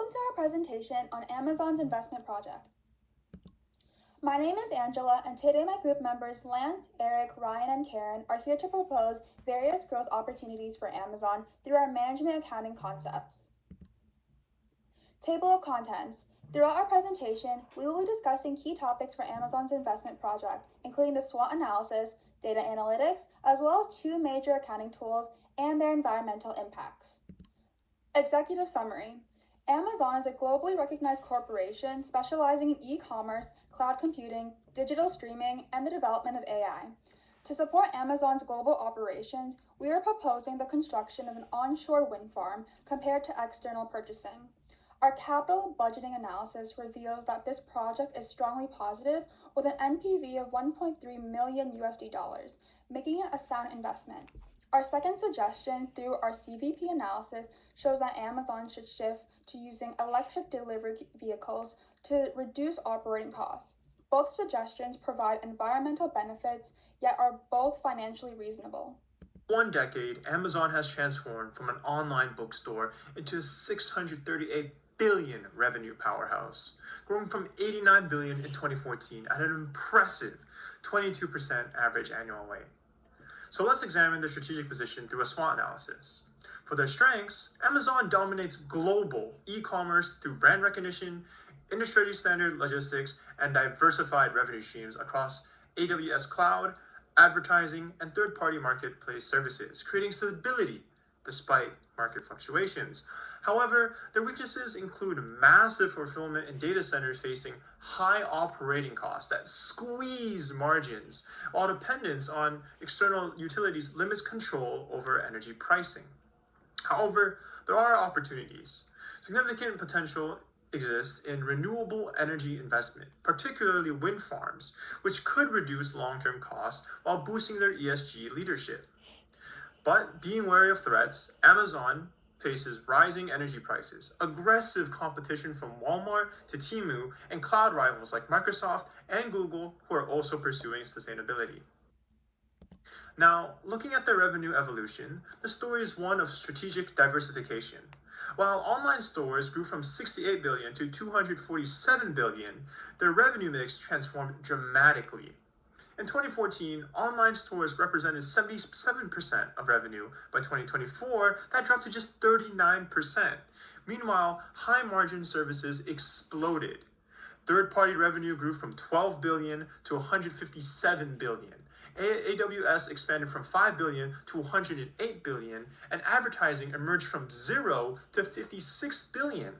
Welcome to our presentation on Amazon's investment project. My name is Angela, and today my group members Lance, Eric, Ryan, and Karen are here to propose various growth opportunities for Amazon through our management accounting concepts. Table of contents. Throughout our presentation, we will be discussing key topics for Amazon's investment project, including the SWOT analysis, data analytics, as well as two major accounting tools and their environmental impacts. Executive summary. Amazon is a globally recognized corporation specializing in e-commerce, cloud computing, digital streaming, and the development of AI. To support Amazon's global operations, we are proposing the construction of an onshore wind farm compared to external purchasing. Our capital budgeting analysis reveals that this project is strongly positive with an NPV of $1.3 million, making it a sound investment. Our second suggestion through our CVP analysis shows that Amazon should shift to using electric delivery vehicles to reduce operating costs. Both suggestions provide environmental benefits, yet are both financially reasonable. In 1 decade, Amazon has transformed from an online bookstore into a $638 billion revenue powerhouse, growing from $89 billion in 2014 at an impressive 22% average annual rate. So let's examine their strategic position through a SWOT analysis. For their strengths, Amazon dominates global e-commerce through brand recognition, industry standard logistics, and diversified revenue streams across AWS cloud, advertising, and third-party marketplace services, creating stability despite market fluctuations. However, their weaknesses include massive fulfillment and data centers facing high operating costs that squeeze margins, while dependence on external utilities limits control over energy pricing. However, there are opportunities. Significant potential exists in renewable energy investment, particularly wind farms, which could reduce long-term costs while boosting their ESG leadership. But being wary of threats, Amazon faces rising energy prices, aggressive competition from Walmart to Temu, and cloud rivals like Microsoft and Google who are also pursuing sustainability. Now, looking at their revenue evolution, the story is one of strategic diversification. While online stores grew from $68 billion to $247 billion, their revenue mix transformed dramatically. In 2014, online stores represented 77% of revenue. By 2024, that dropped to just 39%. Meanwhile, high-margin services exploded. Third-party revenue grew from $12 billion to $157 billion. AWS expanded from $5 billion to $108 billion, and advertising emerged from $0 to $56 billion.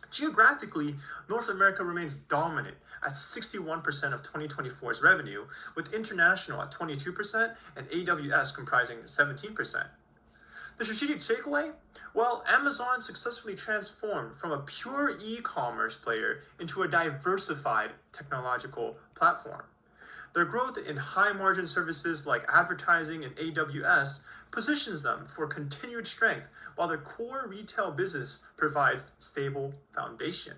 Geographically, North America remains dominant at 61% of 2024's revenue, with international at 22% and AWS comprising 17%. The strategic takeaway? Well, Amazon successfully transformed from a pure e-commerce player into a diversified technological platform. Their growth in high-margin services like advertising and AWS positions them for continued strength, while their core retail business provides stable foundation.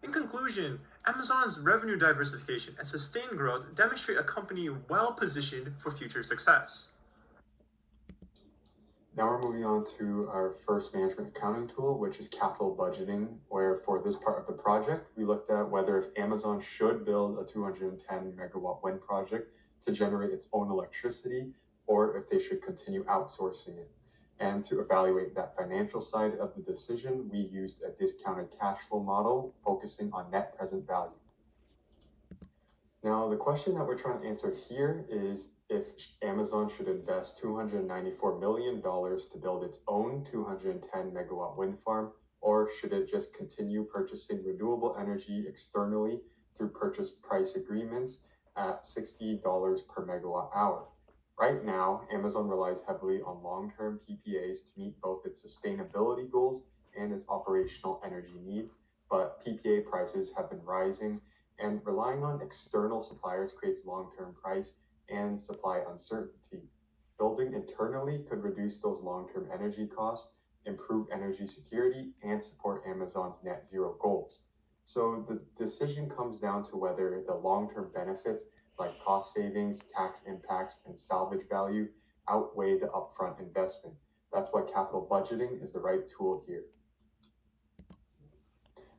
In conclusion, Amazon's revenue diversification and sustained growth demonstrate a company well-positioned for future success. Now we're moving on to our first management accounting tool, which is capital budgeting, where for this part of the project, we looked at whether if Amazon should build a 210 megawatt wind project to generate its own electricity, or if they should continue outsourcing it. And to evaluate that financial side of the decision, we used a discounted cash flow model focusing on net present value. Now, the question that we're trying to answer here is if Amazon should invest $294 million to build its own 210 megawatt wind farm, or should it just continue purchasing renewable energy externally through purchase price agreements at $60 per megawatt hour. Right now, Amazon relies heavily on long-term PPAs to meet both its sustainability goals and its operational energy needs, but PPA prices have been rising, and relying on external suppliers creates long-term price and supply uncertainty. Building internally could reduce those long-term energy costs, improve energy security, and support Amazon's net zero goals. So the decision comes down to whether the long-term benefits like cost savings, tax impacts, and salvage value outweigh the upfront investment. That's why capital budgeting is the right tool here.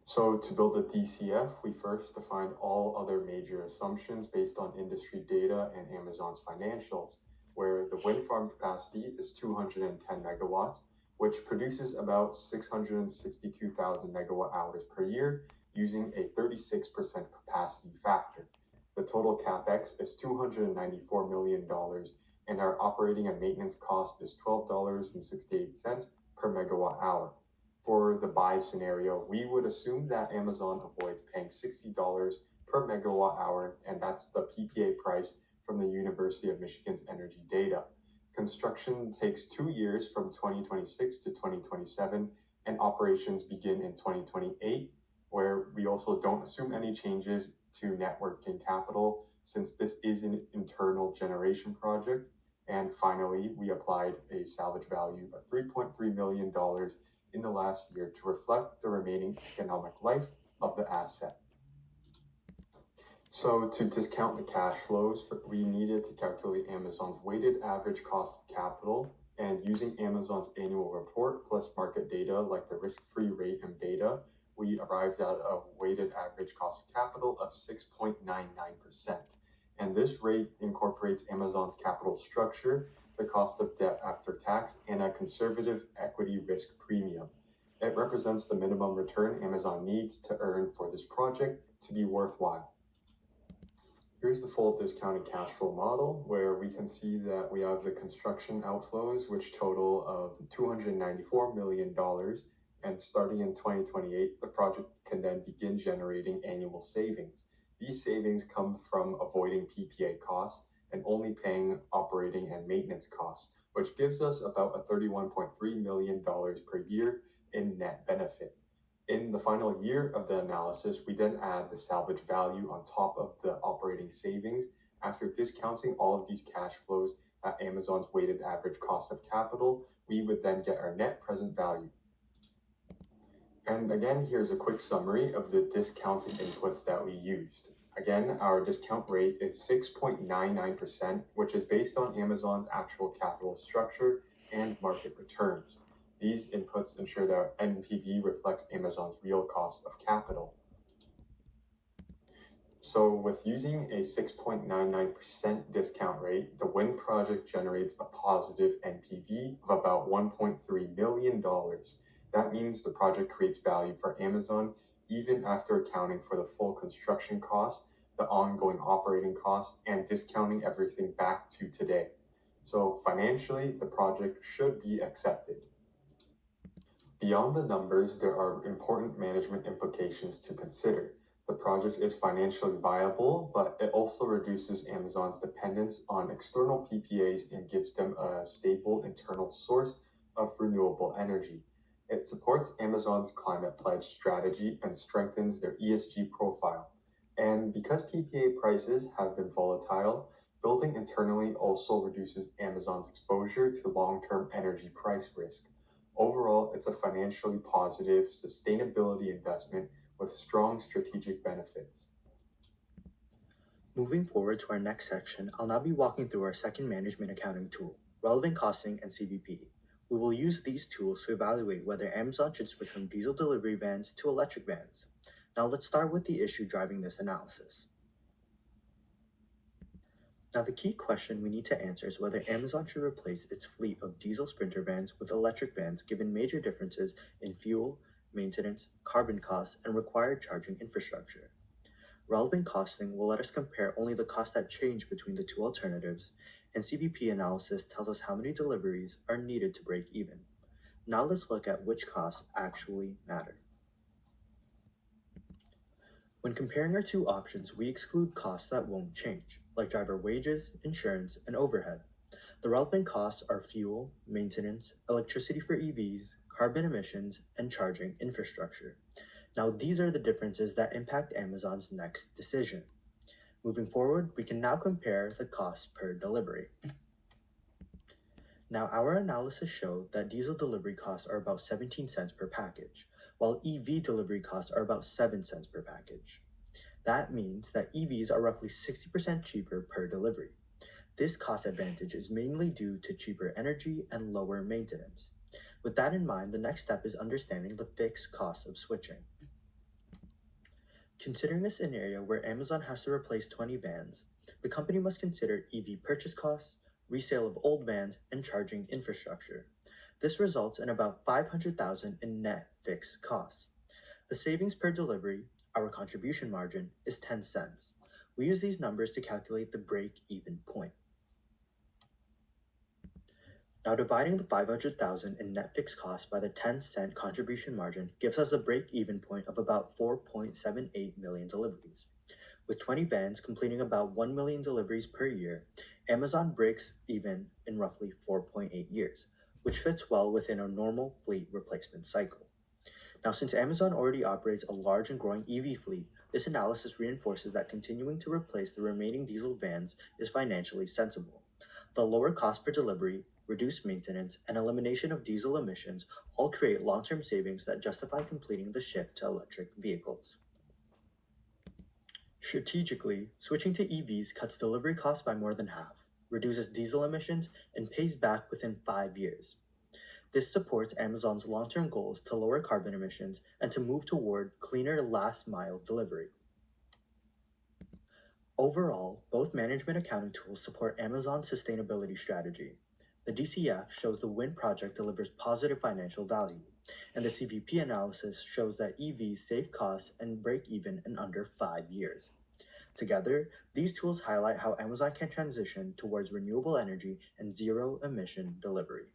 So to build a DCF, we first defined all other major assumptions based on industry data and Amazon's financials, where the wind farm capacity is 210 megawatts, which produces about 662,000 megawatt hours per year using a 36% capacity factor. The total capex is $294 million, and our operating and maintenance cost is $12.68 per megawatt hour. For the buy scenario, we would assume that Amazon avoids paying $60 per megawatt hour, and that's the PPA price from the University of Michigan's energy data. Construction takes 2 years from 2026 to 2027, and operations begin in 2028, where we also don't assume any changes to net working capital since this is an internal generation project. And finally, we applied a salvage value of $3.3 million in the last year to reflect the remaining economic life of the asset. So to discount the cash flows, we needed to calculate Amazon's weighted average cost of capital, and using Amazon's annual report plus market data like the risk-free rate and beta, we arrived at a weighted average cost of capital of 6.99%. And this rate incorporates Amazon's capital structure, the cost of debt after tax, and a conservative equity risk premium. It represents the minimum return Amazon needs to earn for this project to be worthwhile. Here's the full discounted cash flow model, where we can see that we have the construction outflows, which total of $294 million. And starting in 2028, the project can then begin generating annual savings. These savings come from avoiding PPA costs and only paying operating and maintenance costs, which gives us about a $31.3 million per year in net benefit. In the final year of the analysis, we then add the salvage value on top of the operating savings. After discounting all of these cash flows at Amazon's weighted average cost of capital, we would then get our net present value. And again, here's a quick summary of the discounted inputs that we used. Again, our discount rate is 6.99%, which is based on Amazon's actual capital structure and market returns. These inputs ensure that our NPV reflects Amazon's real cost of capital. So with using a 6.99% discount rate, the wind project generates a positive NPV of about $1.3 million. That means the project creates value for Amazon even after accounting for the full construction cost, the ongoing operating costs, and discounting everything back to today. So financially, the project should be accepted. Beyond the numbers, there are important management implications to consider. The project is financially viable, but it also reduces Amazon's dependence on external PPAs and gives them a stable internal source of renewable energy. It supports Amazon's climate pledge strategy and strengthens their ESG profile. And because PPA prices have been volatile, building internally also reduces Amazon's exposure to long-term energy price risk. Overall, it's a financially positive sustainability investment with strong strategic benefits. Moving forward to our next section, I'll now be walking through our second management accounting tool, relevant costing and CVP. We will use these tools to evaluate whether Amazon should switch from diesel delivery vans to electric vans. Now let's start with the issue driving this analysis. Now the key question we need to answer is whether Amazon should replace its fleet of diesel Sprinter vans with electric vans given major differences in fuel, maintenance, carbon costs, and required charging infrastructure. Relevant costing will let us compare only the costs that change between the two alternatives, and CVP analysis tells us how many deliveries are needed to break even. Now let's look at which costs actually matter. When comparing our two options, we exclude costs that won't change, like driver wages, insurance, and overhead. The relevant costs are fuel, maintenance, electricity for EVs, carbon emissions, and charging infrastructure. Now these are the differences that impact Amazon's next decision. Moving forward, we can now compare the costs per delivery. Now our analysis showed that diesel delivery costs are about 17 cents per package, while EV delivery costs are about 7 cents per package. That means that EVs are roughly 60% cheaper per delivery. This cost advantage is mainly due to cheaper energy and lower maintenance. With that in mind, the next step is understanding the fixed cost of switching. Considering a scenario where Amazon has to replace 20 vans, the company must consider EV purchase costs, resale of old vans, and charging infrastructure. This results in about $500,000 in net fixed costs. The savings per delivery, our contribution margin, is 10 cents. We use these numbers to calculate the break-even point. Now dividing the $500,000 in net fixed costs by the 10-cent contribution margin gives us a break-even point of about 4.78 million deliveries. With 20 vans completing about 1 million deliveries per year, Amazon breaks even in roughly 4.8 years, which fits well within a normal fleet replacement cycle. Now, since Amazon already operates a large and growing EV fleet, this analysis reinforces that continuing to replace the remaining diesel vans is financially sensible. The lower cost per delivery, reduced maintenance, and elimination of diesel emissions all create long-term savings that justify completing the shift to electric vehicles. Strategically, switching to EVs cuts delivery costs by more than half, reduces diesel emissions, and pays back within 5 years. This supports Amazon's long-term goals to lower carbon emissions and to move toward cleaner last-mile delivery. Overall, both management accounting tools support Amazon's sustainability strategy. The DCF shows the wind project delivers positive financial value, and the CVP analysis shows that EVs save costs and break even in under 5 years. Together, these tools highlight how Amazon can transition towards renewable energy and zero-emission delivery.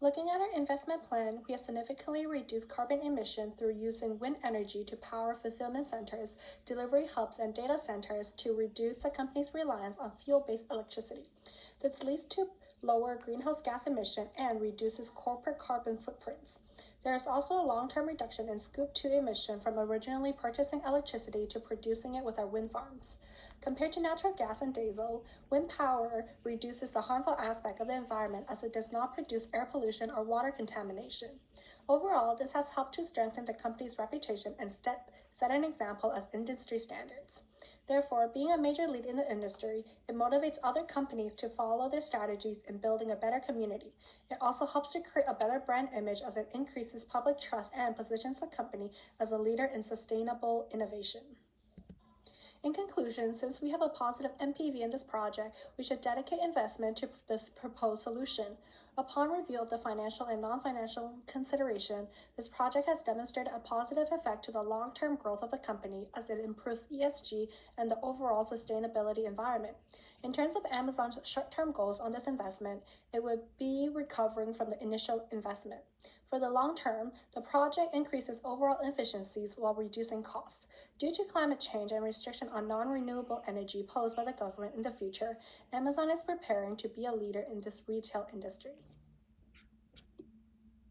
Looking at our investment plan, we have significantly reduced carbon emission through using wind energy to power fulfillment centers, delivery hubs, and data centers to reduce the company's reliance on fuel-based electricity. This leads to lower greenhouse gas emission and reduces corporate carbon footprints. There is also a long-term reduction in Scoop 2 emission from originally purchasing electricity to producing it with our wind farms. Compared to natural gas and diesel, wind power reduces the harmful aspect of the environment as it does not produce air pollution or water contamination. Overall, this has helped to strengthen the company's reputation and set an example as industry standards. Therefore, being a major lead in the industry, it motivates other companies to follow their strategies in building a better community. It also helps to create a better brand image as it increases public trust and positions the company as a leader in sustainable innovation. In conclusion, since we have a positive NPV in this project, we should dedicate investment to this proposed solution. Upon review of the financial and non-financial consideration, this project has demonstrated a positive effect to the long-term growth of the company as it improves ESG and the overall sustainability environment. In terms of Amazon's short-term goals on this investment, it would be recovering from the initial investment. For the long term, the project increases overall efficiencies while reducing costs. Due to climate change and restriction on non-renewable energy posed by the government in the future, Amazon is preparing to be a leader in this retail industry.